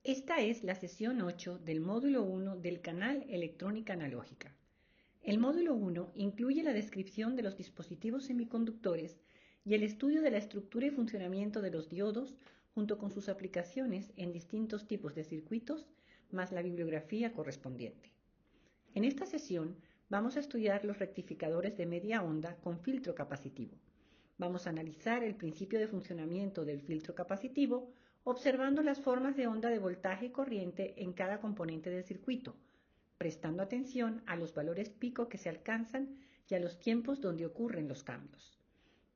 Esta es la sesión 8 del módulo 1 del canal Electrónica Analógica. El módulo 1 incluye la descripción de los dispositivos semiconductores y el estudio de la estructura y funcionamiento de los diodos junto con sus aplicaciones en distintos tipos de circuitos, más la bibliografía correspondiente. En esta sesión vamos a estudiar los rectificadores de media onda con filtro capacitivo. Vamos a analizar el principio de funcionamiento del filtro capacitivo observando las formas de onda de voltaje y corriente en cada componente del circuito, prestando atención a los valores pico que se alcanzan y a los tiempos donde ocurren los cambios.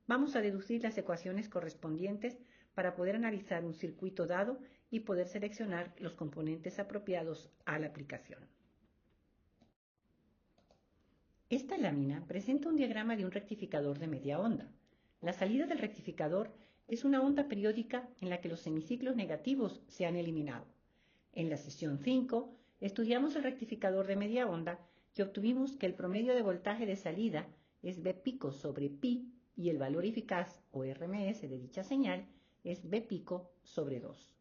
Vamos a deducir las ecuaciones correspondientes para poder analizar un circuito dado y poder seleccionar los componentes apropiados a la aplicación. Esta lámina presenta un diagrama de un rectificador de media onda. La salida del rectificador es una onda periódica en la que los semiciclos negativos se han eliminado. En la sesión 5 estudiamos el rectificador de media onda y obtuvimos que el promedio de voltaje de salida es V pico sobre pi y el valor eficaz o RMS de dicha señal es V pico sobre 2.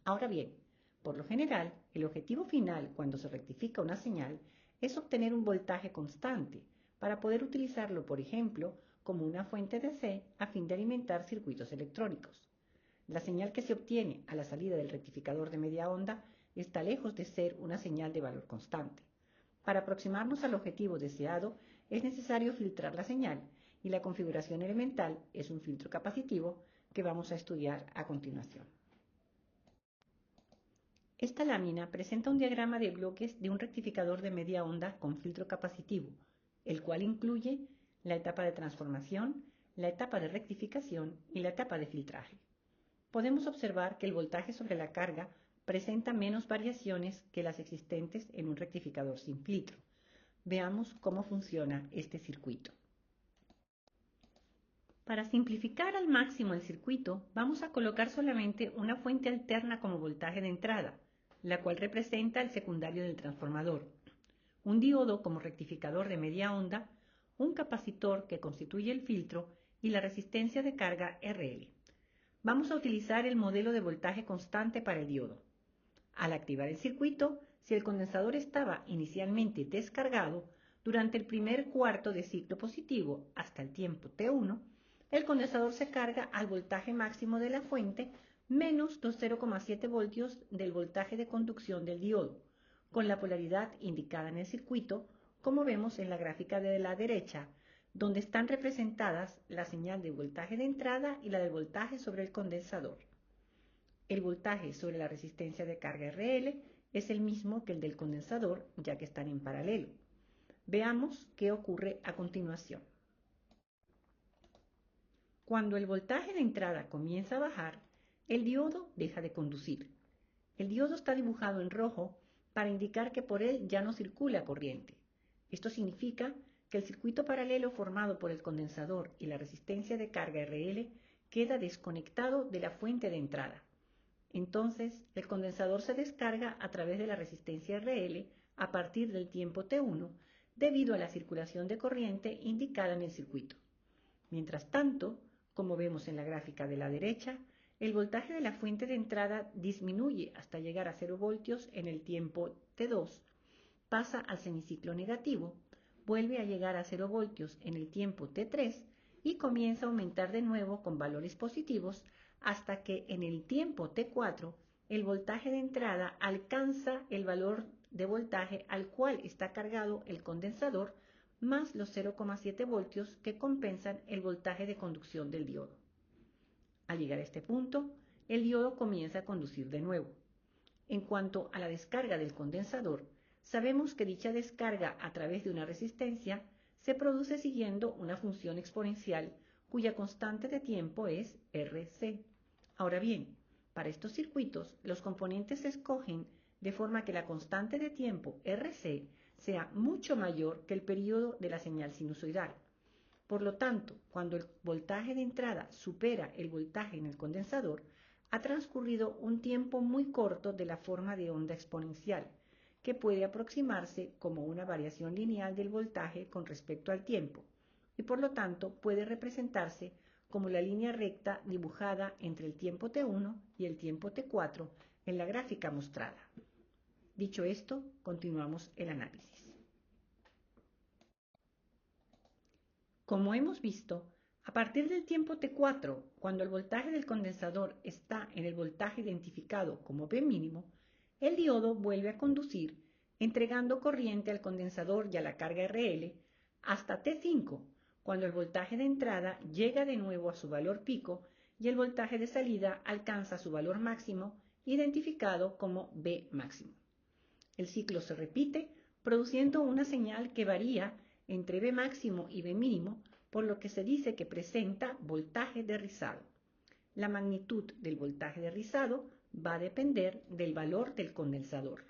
Ahora bien, por lo general, el objetivo final cuando se rectifica una señal es obtener un voltaje constante para poder utilizarlo, por ejemplo, como una fuente DC a fin de alimentar circuitos electrónicos. La señal que se obtiene a la salida del rectificador de media onda está lejos de ser una señal de valor constante. Para aproximarnos al objetivo deseado es necesario filtrar la señal y la configuración elemental es un filtro capacitivo que vamos a estudiar a continuación. Esta lámina presenta un diagrama de bloques de un rectificador de media onda con filtro capacitivo, el cual incluye la etapa de transformación, la etapa de rectificación y la etapa de filtraje. Podemos observar que el voltaje sobre la carga presenta menos variaciones que las existentes en un rectificador sin filtro. Veamos cómo funciona este circuito. Para simplificar al máximo el circuito, vamos a colocar solamente una fuente alterna como voltaje de entrada, la cual representa el secundario del transformador, un diodo como rectificador de media onda, un capacitor que constituye el filtro y la resistencia de carga RL. Vamos a utilizar el modelo de voltaje constante para el diodo. Al activar el circuito, si el condensador estaba inicialmente descargado, durante el primer cuarto de ciclo positivo hasta el tiempo T1, el condensador se carga al voltaje máximo de la fuente menos los 0,7 voltios del voltaje de conducción del diodo, con la polaridad indicada en el circuito, como vemos en la gráfica de la derecha, donde están representadas la señal de voltaje de entrada y la del voltaje sobre el condensador. El voltaje sobre la resistencia de carga RL es el mismo que el del condensador, ya que están en paralelo. Veamos qué ocurre a continuación. Cuando el voltaje de entrada comienza a bajar, el diodo deja de conducir. El diodo está dibujado en rojo para indicar que por él ya no circula corriente. Esto significa que el circuito paralelo formado por el condensador y la resistencia de carga RL queda desconectado de la fuente de entrada. Entonces, el condensador se descarga a través de la resistencia RL a partir del tiempo T1 debido a la circulación de corriente indicada en el circuito. Mientras tanto, como vemos en la gráfica de la derecha, el voltaje de la fuente de entrada disminuye hasta llegar a 0 voltios en el tiempo T2, pasa al semiciclo negativo, vuelve a llegar a 0 voltios en el tiempo T3 y comienza a aumentar de nuevo con valores positivos hasta que en el tiempo T4 el voltaje de entrada alcanza el valor de voltaje al cual está cargado el condensador más los 0,7 voltios que compensan el voltaje de conducción del diodo. Al llegar a este punto, el diodo comienza a conducir de nuevo. En cuanto a la descarga del condensador, sabemos que dicha descarga a través de una resistencia se produce siguiendo una función exponencial cuya constante de tiempo es RC. Ahora bien, para estos circuitos, los componentes se escogen de forma que la constante de tiempo RC sea mucho mayor que el periodo de la señal sinusoidal. Por lo tanto, cuando el voltaje de entrada supera el voltaje en el condensador, ha transcurrido un tiempo muy corto de la forma de onda exponencial, que puede aproximarse como una variación lineal del voltaje con respecto al tiempo, y por lo tanto puede representarse como la línea recta dibujada entre el tiempo T1 y el tiempo T4 en la gráfica mostrada. Dicho esto, continuamos el análisis. Como hemos visto, a partir del tiempo T4, cuando el voltaje del condensador está en el voltaje identificado como V mínimo, el diodo vuelve a conducir, entregando corriente al condensador y a la carga RL hasta T5, cuando el voltaje de entrada llega de nuevo a su valor pico y el voltaje de salida alcanza su valor máximo, identificado como V máximo. El ciclo se repite, produciendo una señal que varía entre V máximo y V mínimo, por lo que se dice que presenta voltaje de rizado. La magnitud del voltaje de rizado va a depender del valor del condensador.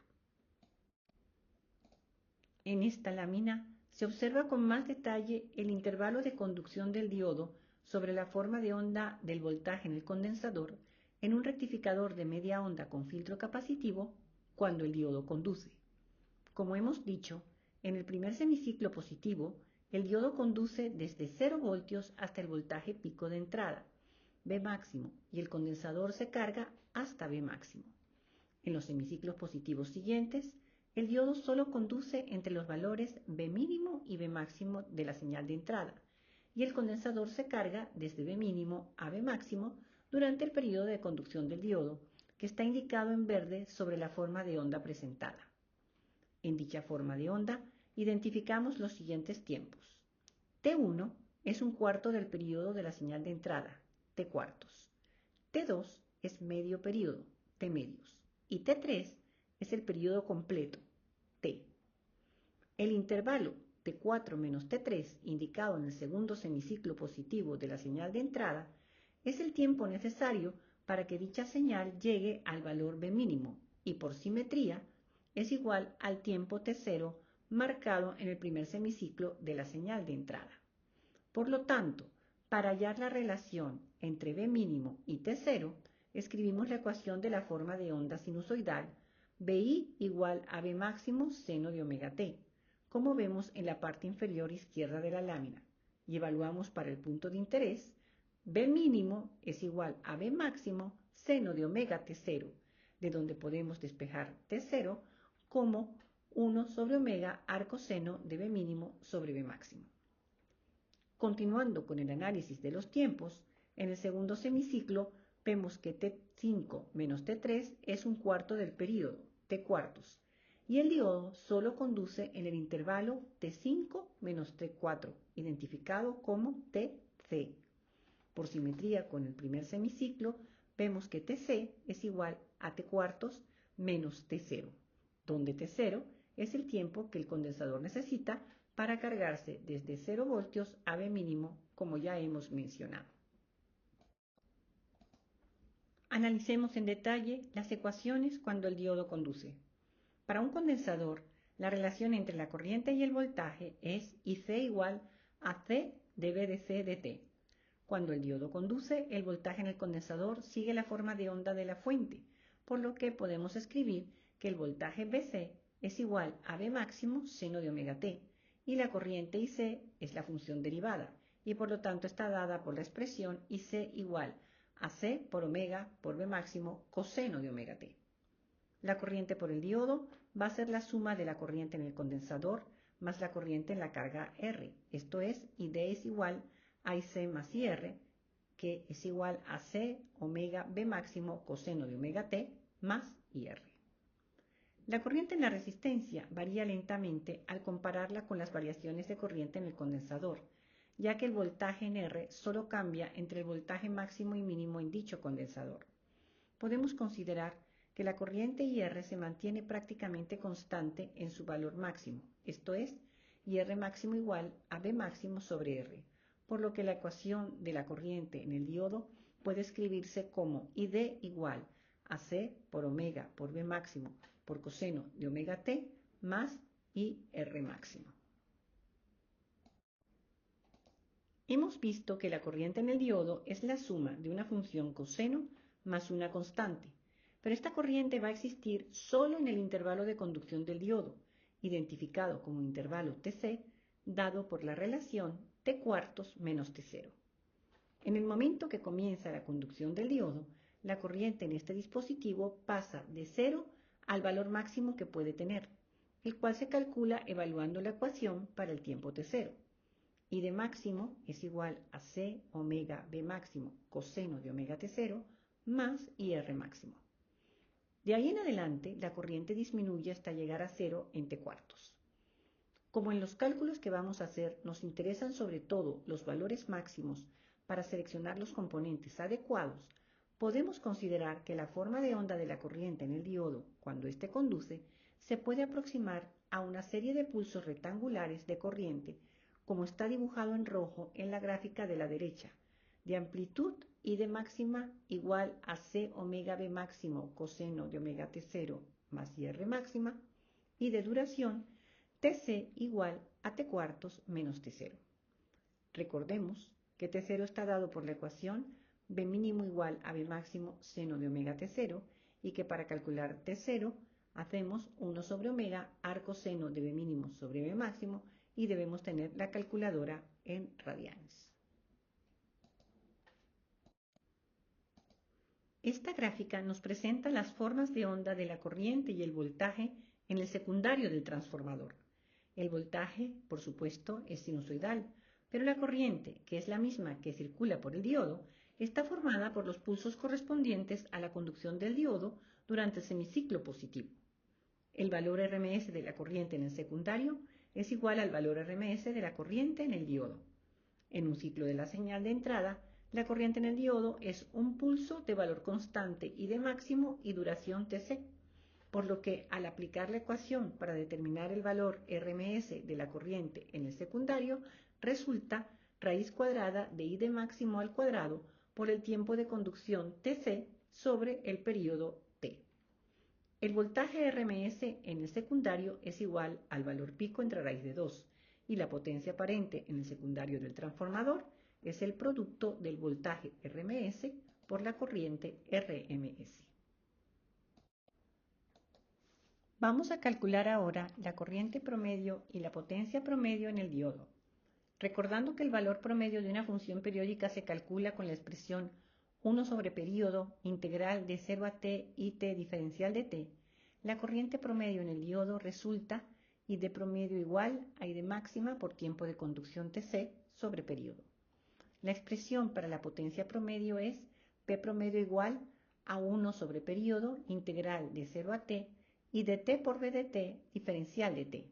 En esta lámina se observa con más detalle el intervalo de conducción del diodo sobre la forma de onda del voltaje en el condensador en un rectificador de media onda con filtro capacitivo cuando el diodo conduce. Como hemos dicho, en el primer semiciclo positivo, el diodo conduce desde 0 voltios hasta el voltaje pico de entrada, V máximo, y el condensador se carga hasta V máximo. En los semiciclos positivos siguientes, el diodo solo conduce entre los valores V mínimo y V máximo de la señal de entrada, y el condensador se carga desde V mínimo a V máximo durante el periodo de conducción del diodo, que está indicado en verde sobre la forma de onda presentada. En dicha forma de onda, identificamos los siguientes tiempos. T1 es un cuarto del periodo de la señal de entrada, T cuartos. T2 es medio periodo, T medios. Y T3 es el periodo completo, T. El intervalo T4 menos T3, indicado en el segundo semiciclo positivo de la señal de entrada, es el tiempo necesario para que dicha señal llegue al valor V mínimo y, por simetría, es igual al tiempo T0 marcado en el primer semiciclo de la señal de entrada. Por lo tanto, para hallar la relación entre V mínimo y T0, escribimos la ecuación de la forma de onda sinusoidal VI igual a V máximo seno de omega t, como vemos en la parte inferior izquierda de la lámina, y evaluamos para el punto de interés, V mínimo es igual a V máximo seno de omega T0, de donde podemos despejar T0 como 1 sobre omega arco seno de V mínimo sobre V máximo. Continuando con el análisis de los tiempos, en el segundo semiciclo vemos que T5 menos T3 es un cuarto del período, T cuartos, y el diodo solo conduce en el intervalo T5 menos T4, identificado como TC. Por simetría con el primer semiciclo, vemos que TC es igual a T cuartos menos T0, donde T0 es el tiempo que el condensador necesita para cargarse desde 0 voltios a V mínimo, como ya hemos mencionado. Analicemos en detalle las ecuaciones cuando el diodo conduce. Para un condensador, la relación entre la corriente y el voltaje es IC igual a C de V de C de T. Cuando el diodo conduce, el voltaje en el condensador sigue la forma de onda de la fuente, por lo que podemos escribir que el voltaje VC es igual a V máximo seno de omega t, y la corriente IC es la función derivada, y por lo tanto está dada por la expresión IC igual a C por omega por V máximo coseno de omega t. La corriente por el diodo va a ser la suma de la corriente en el condensador más la corriente en la carga R, esto es, ID es igual a IC más IR, que es igual a C omega V máximo coseno de omega t más IR. La corriente en la resistencia varía lentamente al compararla con las variaciones de corriente en el condensador, ya que el voltaje en R solo cambia entre el voltaje máximo y mínimo en dicho condensador. Podemos considerar que la corriente IR se mantiene prácticamente constante en su valor máximo, esto es, IR máximo igual a V máximo sobre R, por lo que la ecuación de la corriente en el diodo puede escribirse como ID igual a C por omega por V máximo por coseno de omega t más IR máximo. Hemos visto que la corriente en el diodo es la suma de una función coseno más una constante, pero esta corriente va a existir solo en el intervalo de conducción del diodo, identificado como intervalo TC, dado por la relación T cuartos menos T0. En el momento que comienza la conducción del diodo, la corriente en este dispositivo pasa de 0 al valor máximo que puede tener, el cual se calcula evaluando la ecuación para el tiempo t0. I de máximo es igual a C omega B máximo coseno de omega t0 más IR máximo. De ahí en adelante, la corriente disminuye hasta llegar a 0 en t cuartos. Como en los cálculos que vamos a hacer nos interesan sobre todo los valores máximos para seleccionar los componentes adecuados, podemos considerar que la forma de onda de la corriente en el diodo, cuando éste conduce, se puede aproximar a una serie de pulsos rectangulares de corriente, como está dibujado en rojo en la gráfica de la derecha, de amplitud I de máxima igual a C omega B máximo coseno de omega t0 más IR máxima, y de duración Tc igual a t cuartos menos t0. Recordemos que t0 está dado por la ecuación B mínimo igual a B máximo seno de omega t0 y que para calcular t0 hacemos 1 sobre omega arco seno de B mínimo sobre B máximo y debemos tener la calculadora en radianes. Esta gráfica nos presenta las formas de onda de la corriente y el voltaje en el secundario del transformador. El voltaje, por supuesto, es sinusoidal, pero la corriente, que es la misma que circula por el diodo, está formada por los pulsos correspondientes a la conducción del diodo durante el semiciclo positivo. El valor RMS de la corriente en el secundario es igual al valor RMS de la corriente en el diodo. En un ciclo de la señal de entrada, la corriente en el diodo es un pulso de valor constante y de máximo y duración Tc, por lo que al aplicar la ecuación para determinar el valor RMS de la corriente en el secundario, resulta raíz cuadrada de I de máximo al cuadrado por el tiempo de conducción Tc sobre el periodo T. El voltaje RMS en el secundario es igual al valor pico entre raíz de 2 y la potencia aparente en el secundario del transformador es el producto del voltaje RMS por la corriente RMS. Vamos a calcular ahora la corriente promedio y la potencia promedio en el diodo. Recordando que el valor promedio de una función periódica se calcula con la expresión 1 sobre período integral de 0 a t y t diferencial de t, la corriente promedio en el diodo resulta I de promedio igual a I de máxima por tiempo de conducción Tc sobre período. La expresión para la potencia promedio es P promedio igual a 1 sobre período integral de 0 a t y de t por b de t diferencial de t.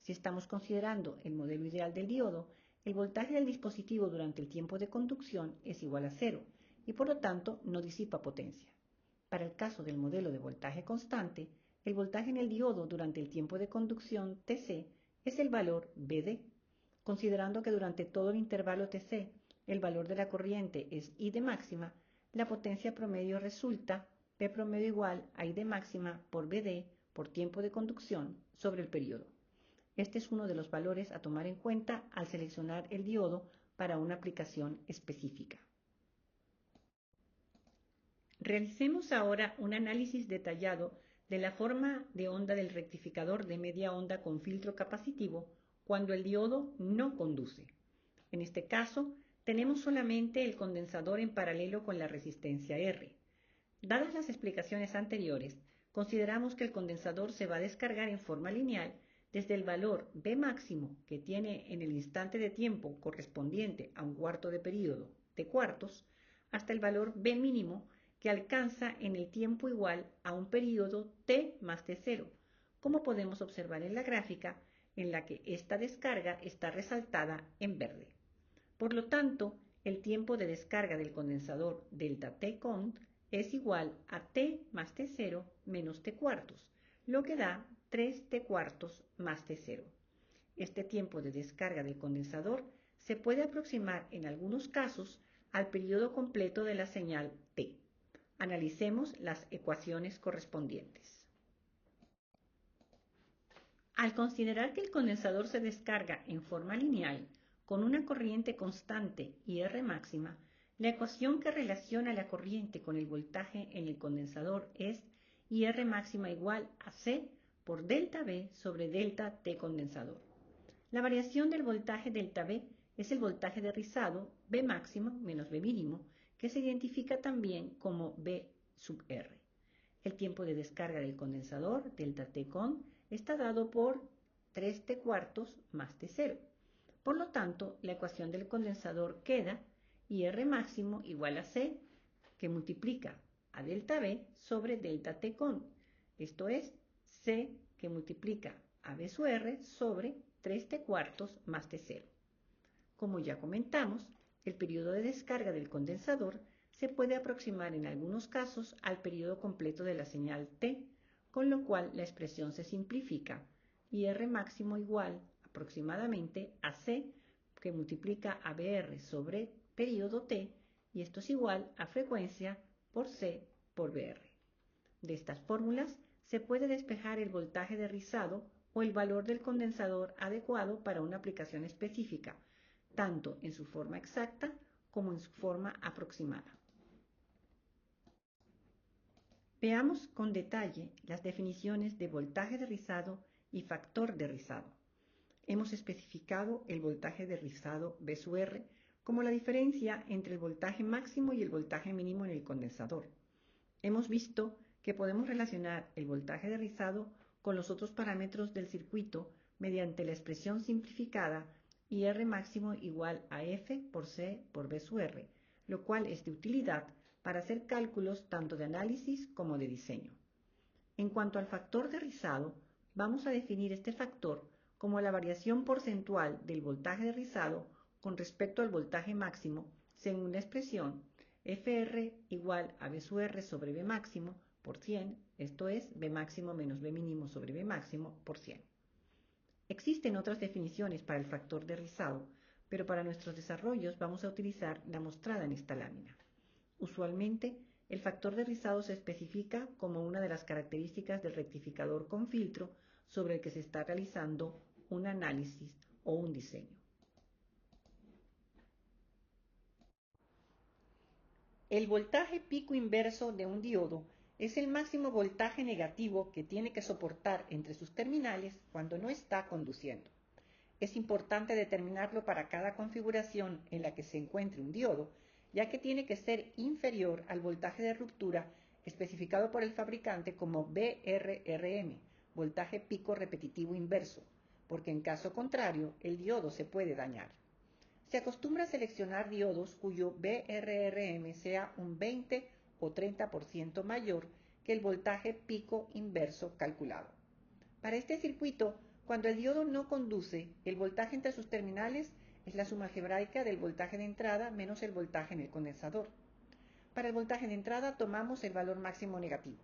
Si estamos considerando el modelo ideal del diodo, el voltaje del dispositivo durante el tiempo de conducción es igual a 0 y por lo tanto no disipa potencia. Para el caso del modelo de voltaje constante, el voltaje en el diodo durante el tiempo de conducción Tc es el valor Vd. Considerando que durante todo el intervalo Tc el valor de la corriente es I de máxima, la potencia promedio resulta P promedio igual a I de máxima por Vd por tiempo de conducción sobre el periodo. Este es uno de los valores a tomar en cuenta al seleccionar el diodo para una aplicación específica. Realicemos ahora un análisis detallado de la forma de onda del rectificador de media onda con filtro capacitivo cuando el diodo no conduce. En este caso, tenemos solamente el condensador en paralelo con la resistencia R. Dadas las explicaciones anteriores, consideramos que el condensador se va a descargar en forma lineal desde el valor B máximo que tiene en el instante de tiempo correspondiente a un cuarto de período t cuartos, hasta el valor B mínimo que alcanza en el tiempo igual a un período t más t0, como podemos observar en la gráfica en la que esta descarga está resaltada en verde. Por lo tanto, el tiempo de descarga del condensador delta t cont es igual a t más t0 menos t cuartos, lo que da 3 t cuartos más t0. Este tiempo de descarga del condensador se puede aproximar en algunos casos al periodo completo de la señal t. Analicemos las ecuaciones correspondientes. Al considerar que el condensador se descarga en forma lineal con una corriente constante IR máxima, la ecuación que relaciona la corriente con el voltaje en el condensador es IR máxima igual a C por delta B sobre delta T condensador. La variación del voltaje delta B es el voltaje de rizado B máximo menos B mínimo, que se identifica también como B sub R. El tiempo de descarga del condensador, delta T con, está dado por 3T cuartos más T0. Por lo tanto, la ecuación del condensador queda IR máximo igual a C, que multiplica a delta B sobre delta T con. Esto es C que multiplica a B sub R sobre 3T cuartos más T0. Como ya comentamos, el periodo de descarga del condensador se puede aproximar en algunos casos al periodo completo de la señal T, con lo cual la expresión se simplifica y R máximo igual aproximadamente a C que multiplica a BR sobre periodo T, y esto es igual a frecuencia por C por BR. De estas fórmulas se puede despejar el voltaje de rizado o el valor del condensador adecuado para una aplicación específica, tanto en su forma exacta como en su forma aproximada. Veamos con detalle las definiciones de voltaje de rizado y factor de rizado. Hemos especificado el voltaje de rizado B sub R como la diferencia entre el voltaje máximo y el voltaje mínimo en el condensador. Hemos visto que podemos relacionar el voltaje de rizado con los otros parámetros del circuito mediante la expresión simplificada IR máximo igual a F por C por B sub R, lo cual es de utilidad para hacer cálculos tanto de análisis como de diseño. En cuanto al factor de rizado, vamos a definir este factor como la variación porcentual del voltaje de rizado con respecto al voltaje máximo según la expresión FR igual a B sub R sobre B máximo por 100, esto es B máximo menos B mínimo sobre B máximo por 100. Existen otras definiciones para el factor de rizado, pero para nuestros desarrollos vamos a utilizar la mostrada en esta lámina. Usualmente, el factor de rizado se especifica como una de las características del rectificador con filtro sobre el que se está realizando un análisis o un diseño. El voltaje pico inverso de un diodo es el máximo voltaje negativo que tiene que soportar entre sus terminales cuando no está conduciendo. Es importante determinarlo para cada configuración en la que se encuentre un diodo, ya que tiene que ser inferior al voltaje de ruptura especificado por el fabricante como VRRM, voltaje pico repetitivo inverso, porque en caso contrario el diodo se puede dañar. Se acostumbra a seleccionar diodos cuyo VRRM sea un 20 o 30% mayor que el voltaje pico inverso calculado. Para este circuito, cuando el diodo no conduce, el voltaje entre sus terminales es la suma algebraica del voltaje de entrada menos el voltaje en el condensador. Para el voltaje de entrada tomamos el valor máximo negativo.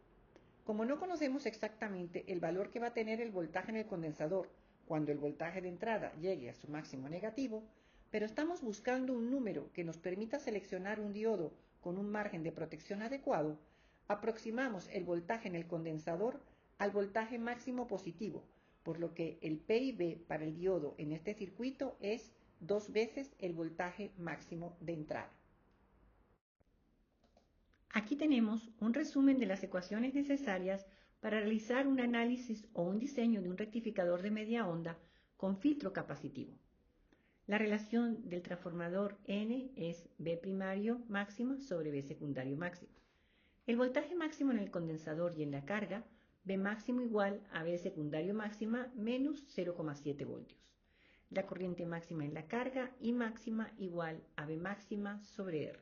Como no conocemos exactamente el valor que va a tener el voltaje en el condensador cuando el voltaje de entrada llegue a su máximo negativo, pero estamos buscando un número que nos permita seleccionar un diodo con un margen de protección adecuado, aproximamos el voltaje en el condensador al voltaje máximo positivo, por lo que el PIB para el diodo en este circuito es 2 veces el voltaje máximo de entrada. Aquí tenemos un resumen de las ecuaciones necesarias para realizar un análisis o un diseño de un rectificador de media onda con filtro capacitivo. La relación del transformador N es B primario máximo sobre B secundario máximo. El voltaje máximo en el condensador y en la carga, B máximo igual a B secundario máxima menos 0,7 voltios. La corriente máxima en la carga y máxima igual a B máxima sobre R.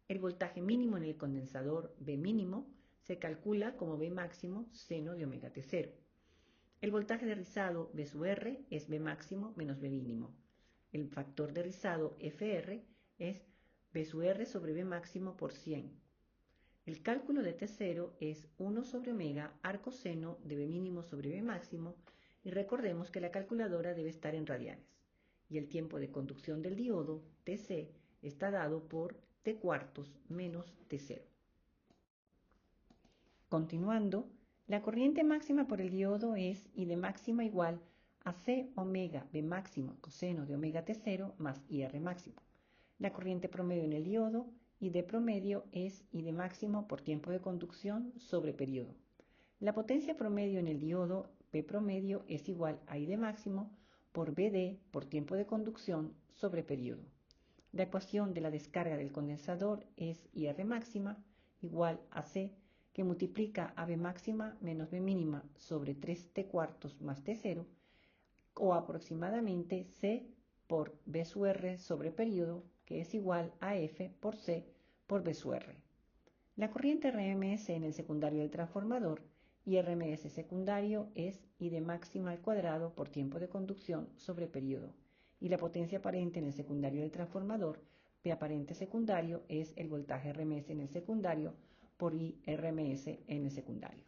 El voltaje mínimo en el condensador, B mínimo, se calcula como B máximo seno de omega T0. El voltaje de rizado, B sub R, es B máximo menos B mínimo. El factor de rizado, FR, es B sub R sobre B máximo por 100. El cálculo de T0 es 1 sobre omega arcoseno de B mínimo sobre B máximo, y recordemos que la calculadora debe estar en radianes. Y el tiempo de conducción del diodo, TC, está dado por T cuartos menos T0. Continuando, la corriente máxima por el diodo es I de máxima igual a C omega B máximo coseno de omega T0 más IR máximo. La corriente promedio en el diodo, I de promedio, es I de máximo por tiempo de conducción sobre periodo. La potencia promedio en el diodo, P promedio, es igual a I de máximo por BD por tiempo de conducción sobre periodo. La ecuación de la descarga del condensador es IR máxima igual a C, que multiplica a B máxima menos B mínima sobre 3T cuartos más T0, o aproximadamente C por B sub R sobre periodo, que es igual a F por C por B sub R. La corriente RMS en el secundario del transformador y RMS secundario es ID máxima al cuadrado por tiempo de conducción sobre periodo, y la potencia aparente en el secundario del transformador, P aparente secundario, es el voltaje RMS en el secundario por I RMS en el secundario.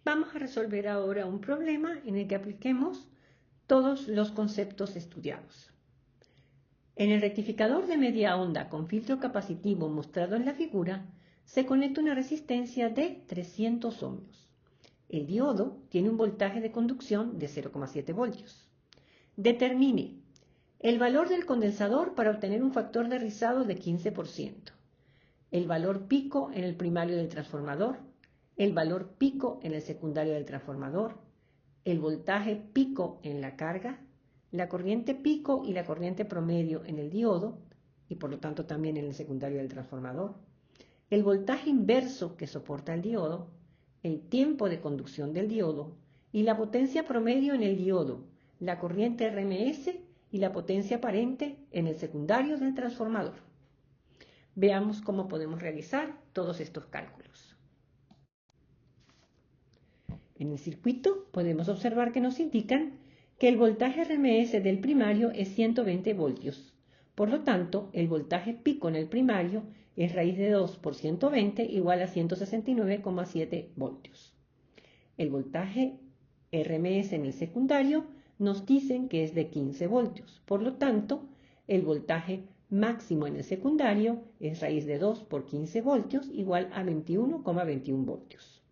Vamos a resolver ahora un problema en el que apliquemos todos los conceptos estudiados. En el rectificador de media onda con filtro capacitivo mostrado en la figura, se conecta una resistencia de 300 ohmios. El diodo tiene un voltaje de conducción de 0,7 voltios. Determine el valor del condensador para obtener un factor de rizado de 15%, el valor pico en el primario del transformador, el valor pico en el secundario del transformador, el voltaje pico en la carga, la corriente pico y la corriente promedio en el diodo, y por lo tanto también en el secundario del transformador, el voltaje inverso que soporta el diodo, el tiempo de conducción del diodo y la potencia promedio en el diodo, la corriente RMS y la potencia aparente en el secundario del transformador. Veamos cómo podemos realizar todos estos cálculos. En el circuito podemos observar que nos indican que el voltaje RMS del primario es 120 voltios. Por lo tanto, el voltaje pico en el primario es raíz de 2 por 120 igual a 169,7 voltios. El voltaje RMS en el secundario nos dicen que es de 15 voltios. Por lo tanto, el voltaje máximo en el secundario es raíz de 2 por 15 voltios igual a 21,21 voltios.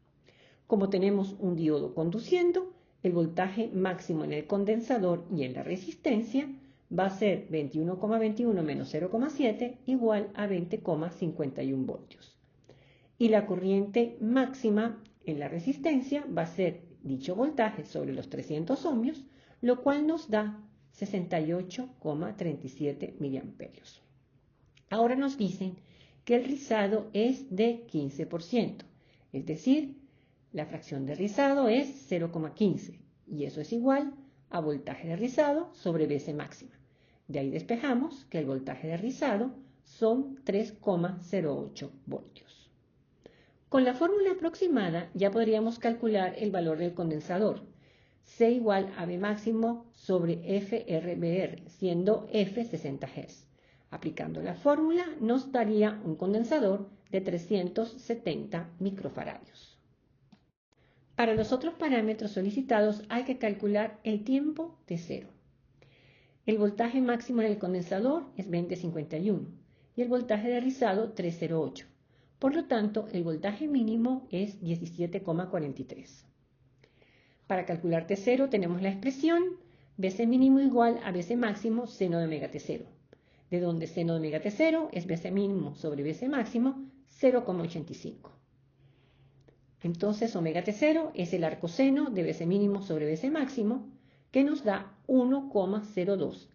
Como tenemos un diodo conduciendo, el voltaje máximo en el condensador y en la resistencia va a ser 21,21 menos 0,7 igual a 20,51 voltios. Y la corriente máxima en la resistencia va a ser dicho voltaje sobre los 300 ohmios, lo cual nos da 68,37 miliamperios. Ahora nos dicen que el rizado es de 15%, es decir, la fracción de rizado es 0,15 y eso es igual a voltaje de rizado sobre Vc máxima. De ahí despejamos que el voltaje de rizado son 3,08 voltios. Con la fórmula aproximada ya podríamos calcular el valor del condensador, C igual a V máximo sobre FRBR, siendo F 60 Hz. Aplicando la fórmula nos daría un condensador de 370 microfaradios. Para los otros parámetros solicitados hay que calcular el tiempo de cero. El voltaje máximo en el condensador es 2051 y el voltaje de rizado 308. Por lo tanto, el voltaje mínimo es 17,43. Para calcular T0 tenemos la expresión Vc mínimo igual a Vc máximo seno de omega T0, de donde seno de omega T0 es Vc mínimo sobre Vc máximo 0,85. Entonces, omega T0 es el arcoseno de Vc mínimo sobre Vc máximo, que nos da 1,02.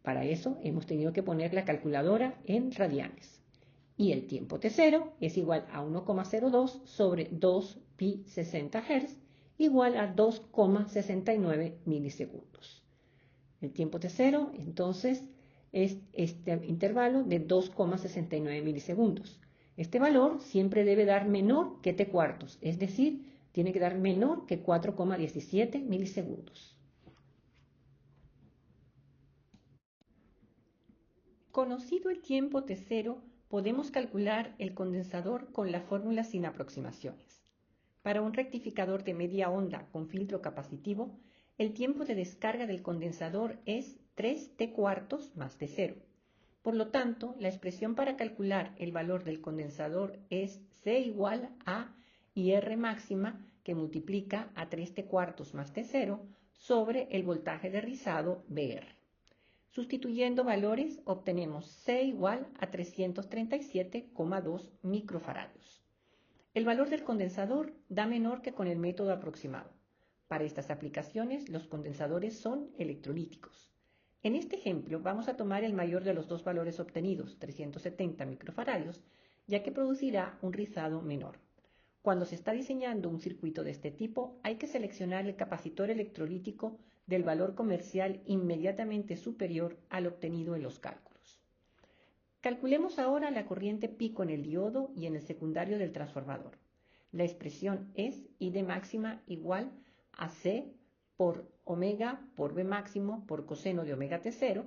Para eso hemos tenido que poner la calculadora en radianes. Y el tiempo T0 es igual a 1,02 sobre 2 pi 60 Hz, igual a 2,69 milisegundos. El tiempo T0, entonces, es este intervalo de 2,69 milisegundos. Este valor siempre debe dar menor que t cuartos, es decir, tiene que dar menor que 4,17 milisegundos. Conocido el tiempo T0, podemos calcular el condensador con la fórmula sin aproximaciones. Para un rectificador de media onda con filtro capacitivo, el tiempo de descarga del condensador es 3t cuartos más t0. Por lo tanto, la expresión para calcular el valor del condensador es C igual a IR máxima, que multiplica a 3t cuartos más t0 sobre el voltaje de rizado BR. Sustituyendo valores, obtenemos C igual a 337,2 microfaradios. El valor del condensador da menor que con el método aproximado. Para estas aplicaciones, los condensadores son electrolíticos. En este ejemplo, vamos a tomar el mayor de los dos valores obtenidos, 370 microfaradios, ya que producirá un rizado menor. Cuando se está diseñando un circuito de este tipo, hay que seleccionar el capacitor electrolítico del valor comercial inmediatamente superior al obtenido en los cálculos. Calculemos ahora la corriente pico en el diodo y en el secundario del transformador. La expresión es I de máxima igual a C por omega por B máximo por coseno de omega T0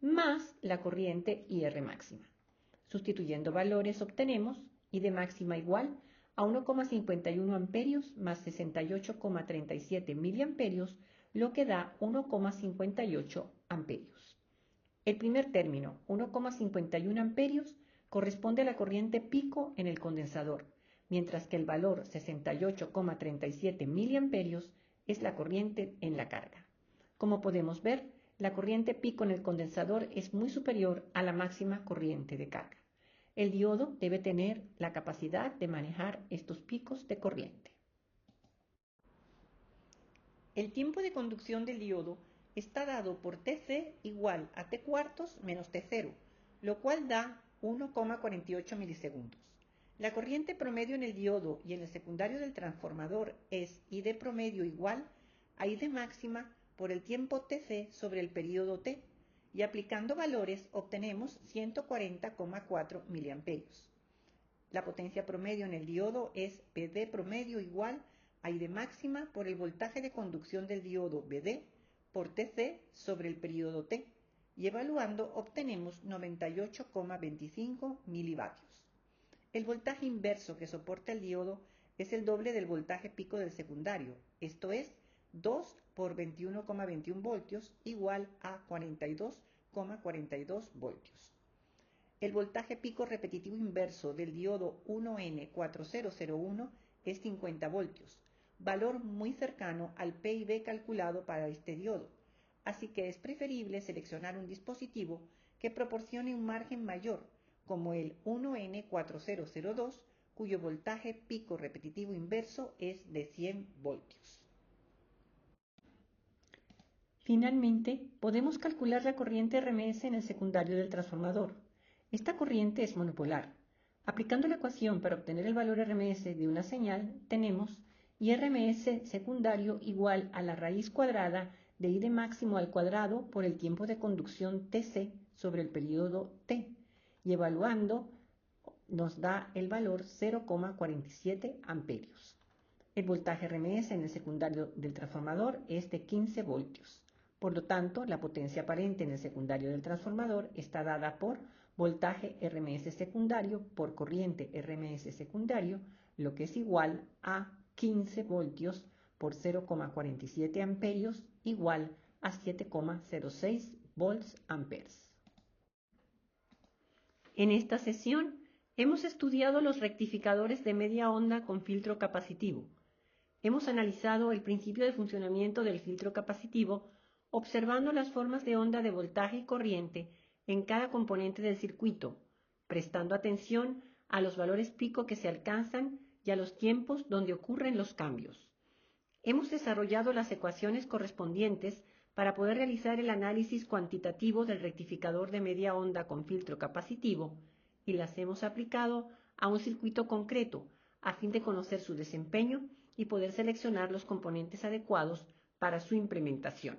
más la corriente IR máxima. Sustituyendo valores obtenemos I de máxima igual a 1,51 amperios más 68,37 miliamperios, lo que da 1,58 amperios. El primer término, 1,51 amperios, corresponde a la corriente pico en el condensador, mientras que el valor 68,37 miliamperios es la corriente en la carga. Como podemos ver, la corriente pico en el condensador es muy superior a la máxima corriente de carga. El diodo debe tener la capacidad de manejar estos picos de corriente. El tiempo de conducción del diodo está dado por Tc igual a T cuartos menos T0, lo cual da 1,48 milisegundos. La corriente promedio en el diodo y en el secundario del transformador es I de promedio igual a I de máxima por el tiempo Tc sobre el período T, y aplicando valores obtenemos 140,4 miliamperios. La potencia promedio en el diodo es Vd promedio igual a I de máxima por el voltaje de conducción del diodo Vd por Tc sobre el período T, y evaluando obtenemos 98,25 milivatios. El voltaje inverso que soporta el diodo es el doble del voltaje pico del secundario, esto es 2 por 21,21 voltios igual a 42,42 voltios. El voltaje pico repetitivo inverso del diodo 1N4001 es 50 voltios, valor muy cercano al PIB calculado para este diodo, así que es preferible seleccionar un dispositivo que proporcione un margen mayor, como el 1N4002, cuyo voltaje pico repetitivo inverso es de 100 voltios. Finalmente, podemos calcular la corriente RMS en el secundario del transformador. Esta corriente es monopolar. Aplicando la ecuación para obtener el valor RMS de una señal, tenemos IRMS secundario igual a la raíz cuadrada de I de máximo al cuadrado por el tiempo de conducción Tc sobre el período T, y evaluando nos da el valor 0,47 amperios. El voltaje RMS en el secundario del transformador es de 15 voltios. Por lo tanto, la potencia aparente en el secundario del transformador está dada por voltaje RMS secundario por corriente RMS secundario, lo que es igual a 15 voltios por 0,47 amperios igual a 7,06 volts amperes. En esta sesión hemos estudiado los rectificadores de media onda con filtro capacitivo. Hemos analizado el principio de funcionamiento del filtro capacitivo observando las formas de onda de voltaje y corriente en cada componente del circuito, prestando atención a los valores pico que se alcanzan y a los tiempos donde ocurren los cambios. Hemos desarrollado las ecuaciones correspondientes para poder realizar el análisis cuantitativo del rectificador de media onda con filtro capacitivo y las hemos aplicado a un circuito concreto a fin de conocer su desempeño y poder seleccionar los componentes adecuados para su implementación.